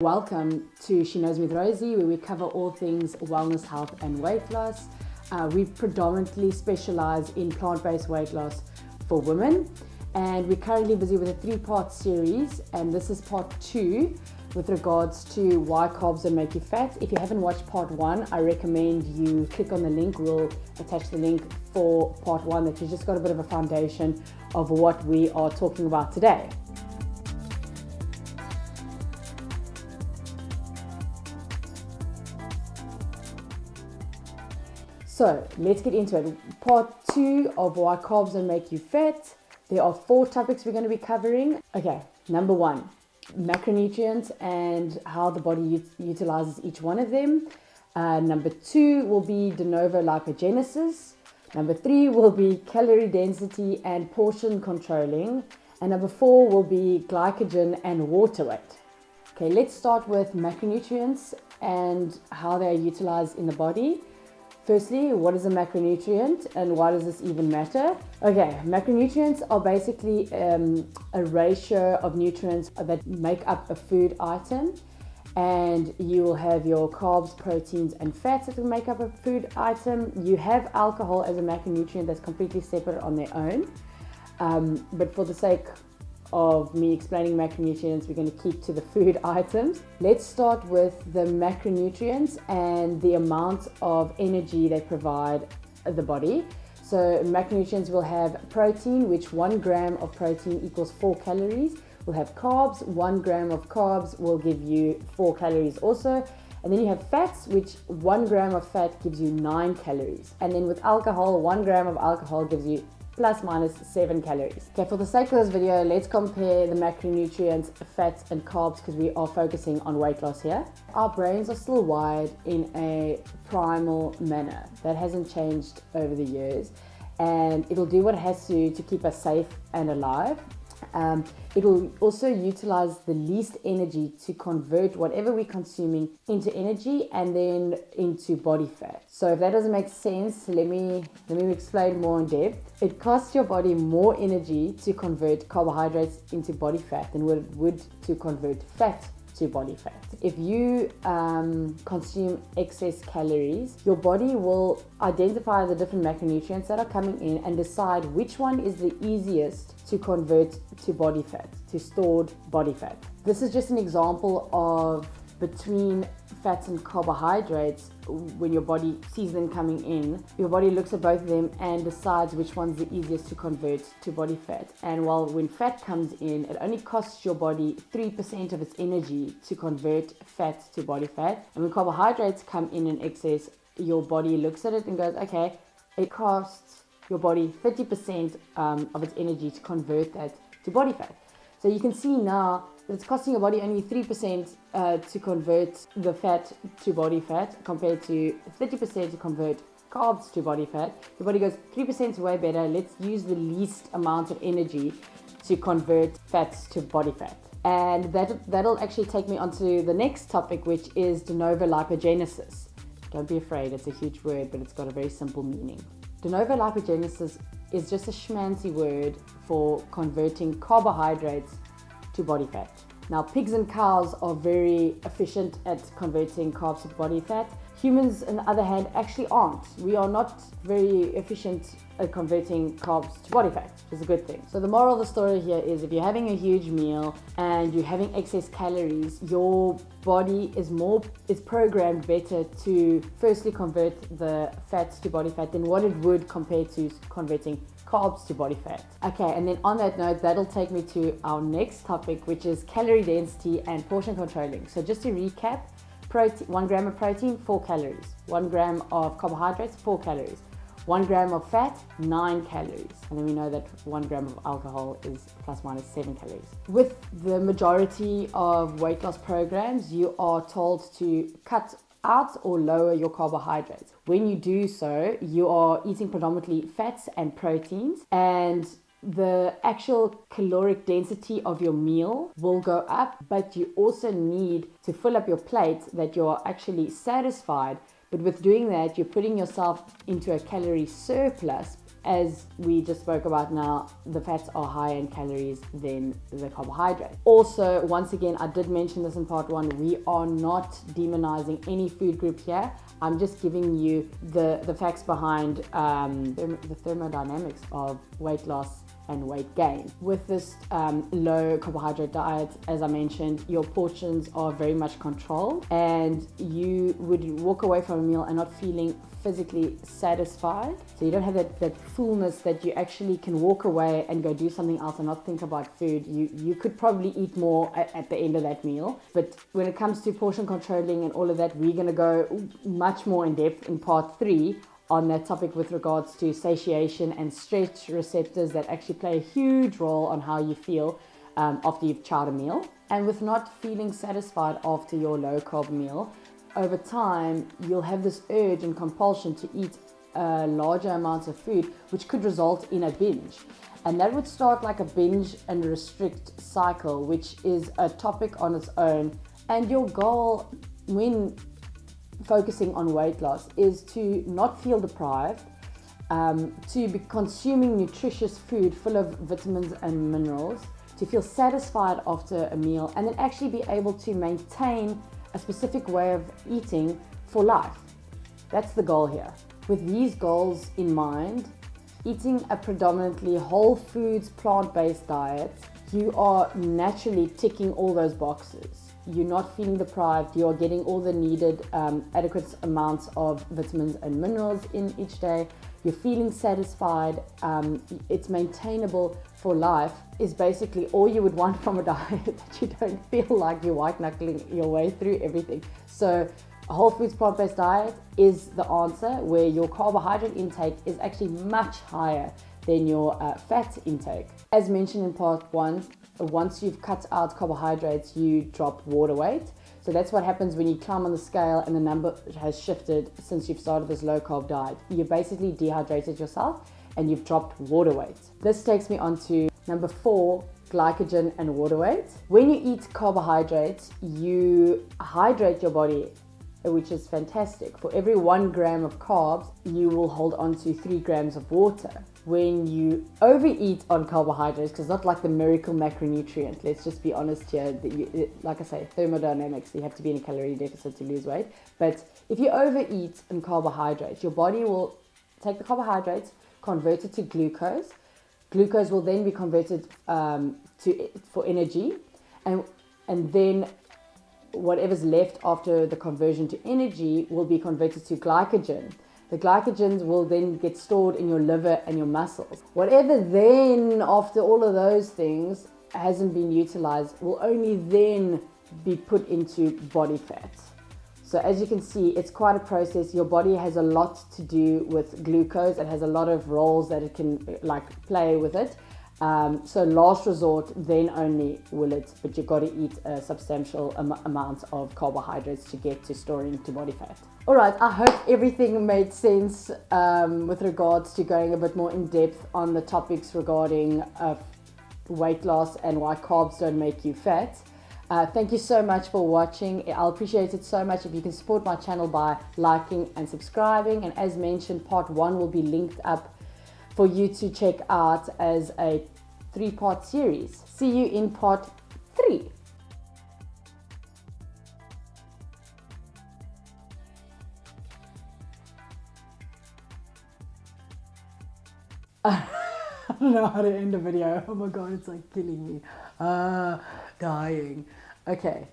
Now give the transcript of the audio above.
Welcome to She Knows with Rosie, where we cover all things wellness, health and weight loss. We predominantly specialize in plant-based weight loss for women, and we're currently busy with a 3-part series, and this is part 2 with regards to why carbs don't make you fat. If you haven't watched part 1, I recommend you click on the link. We'll attach the link for part 1, that you just got a bit of a foundation of what we are talking about today. So let's get into it. Part 2 of why carbs don't make you fat. There are 4 topics we're going to be covering. Okay, number 1, macronutrients and how the body utilizes each one of them. Number 2 will be Denovolipogenisis. Number 3 will be calorie density and portion controlling. And number 4 will be glycogen and water weight. Okay, let's start with macronutrients and how they are utilized in the body. Firstly, what is a macronutrient and why does this even matter? Okay, macronutrients are basically a ratio of nutrients that make up a food item, and you will have your carbs, proteins and fats that will make up a food item. You have alcohol as a macronutrient that's completely separate on their own, but for the sake of me explaining macronutrients, we're going to keep to the food items. Let's start with the macronutrients and the amount of energy they provide the body. So macronutrients will have protein, which 1 gram of protein equals 4 calories. We'll have carbs, 1 gram of carbs will give you 4 calories also. And then you have fats, which 1 gram of fat gives you 9 calories. And then with alcohol, 1 gram of alcohol gives you plus minus 7 calories. Okay, for the sake of this video, let's compare the macronutrients, fats and carbs, because we are focusing on weight loss here. Our brains are still wired in a primal manner. That hasn't changed over the years, and it'll do what it has to keep us safe and alive. It will also utilize the least energy to convert whatever we're consuming into energy and then into body fat. So if that doesn't make sense, let me explain more in depth. It costs your body more energy to convert carbohydrates into body fat than what it would to convert fat to body fat. If you consume excess calories, your body will identify the different macronutrients that are coming in and decide which one is the easiest to convert to body fat, to stored body fat. This is just an example of between fats and carbohydrates. When your body sees them coming in, your body looks at both of them and decides which one's the easiest to convert to body fat. And while when fat comes in, it only costs your body 3% of its energy to convert fat to body fat. And when carbohydrates come in excess, your body looks at it and goes, okay, it costs your body 30% of its energy to convert that to body fat. So you can see now that it's costing your body only 3% to convert the fat to body fat compared to 30% to convert carbs to body fat. Your body goes, 3% is way better. Let's use the least amount of energy to convert fats to body fat. And that'll actually take me onto the next topic, which is Denovolipogenisis. Don't be afraid, it's a huge word, but it's got a very simple meaning. Denovolipogenisis is just a schmancy word for converting carbohydrates to body fat. Now, pigs and cows are very efficient at converting carbs to body fat. Humans, on the other hand, actually aren't. We are not very efficient at converting carbs to body fat, which is a good thing. So the moral of the story here is, if you're having a huge meal and you're having excess calories, your body is programmed better to firstly convert the fats to body fat than what it would compared to converting carbs to body fat. Okay, and then on that note, that'll take me to our next topic, which is calorie density and portion controlling. So just to recap, 1 gram of protein, 4 calories. 1 gram of carbohydrates, 4 calories. 1 gram of fat, 9 calories. And then we know that 1 gram of alcohol is plus minus 7 calories. With the majority of weight loss programs, you are told to cut out or lower your carbohydrates. When you do so, you are eating predominantly fats and proteins, and the actual caloric density of your meal will go up, but you also need to fill up your plate that you're actually satisfied. But with doing that, you're putting yourself into a calorie surplus as we just spoke about now, the fats are higher in calories than the carbohydrate. Also, once again, I did mention this in part 1, we are not demonizing any food group here. I'm just giving you the facts behind the thermodynamics of weight loss and weight gain. With this low carbohydrate diet, as I mentioned, your portions are very much controlled, and you would walk away from a meal and not feeling physically satisfied. So you don't have that fullness that you actually can walk away and go do something else and not think about food. You could probably eat more at the end of that meal. But when it comes to portion controlling and all of that, we're going to go much more in depth in part 3 on that topic with regards to satiation and stretch receptors that actually play a huge role on how you feel after you've chowed a meal. And with not feeling satisfied after your low carb meal, over time you'll have this urge and compulsion to eat larger amounts of food, which could result in a binge. And that would start like a binge and restrict cycle, which is a topic on its own. And your goal when focusing on weight loss is to not feel deprived, to be consuming nutritious food full of vitamins and minerals, to feel satisfied after a meal, and then actually be able to maintain a specific way of eating for life. That's the goal here. With these goals in mind, eating a predominantly whole foods, plant-based diet, you are naturally ticking all those boxes. You're not feeling deprived, you are getting all the needed adequate amounts of vitamins and minerals in each day, you're feeling satisfied, it's maintainable for life, is basically all you would want from a diet, that you don't feel like you're white knuckling your way through everything. So a whole foods plant-based diet is the answer, where your carbohydrate intake is actually much higher than your fat intake. As mentioned in part 1, once you've cut out carbohydrates, you drop water weight. So that's what happens when you climb on the scale and the number has shifted since you've started this low carb diet. You basically dehydrated yourself and you've dropped water weight. This takes me on to number 4, glycogen and water weight. When you eat carbohydrates, you hydrate your body, which is fantastic. For every 1 gram of carbs, you will hold on to 3 grams of water. When you overeat on carbohydrates, because not like the miracle macronutrient, let's just be honest here, like I say, thermodynamics, you have to be in a calorie deficit to lose weight. But if you overeat on carbohydrates, your body will take the carbohydrates, convert it to glucose. Glucose will then be converted for energy, and then whatever's left after the conversion to energy will be converted to glycogen. The glycogens will then get stored in your liver and your muscles. Whatever then, after all of those things, hasn't been utilized, will only then be put into body fat. So as you can see, it's quite a process. Your body has a lot to do with glucose. It has a lot of roles that it can play with it. So last resort, then only will it, but you've got to eat a substantial amount of carbohydrates to get to storing to body fat. All right, I hope everything made sense with regards to going a bit more in depth on the topics regarding weight loss and why carbs don't make you fat. Thank you so much for watching. I'll appreciate it so much if you can support my channel by liking and subscribing. And as mentioned, part 1 will be linked up for you to check out as a 3-part series. See you in part 3. I don't know how to end a video. Oh my god, it's like killing me. Dying. Okay.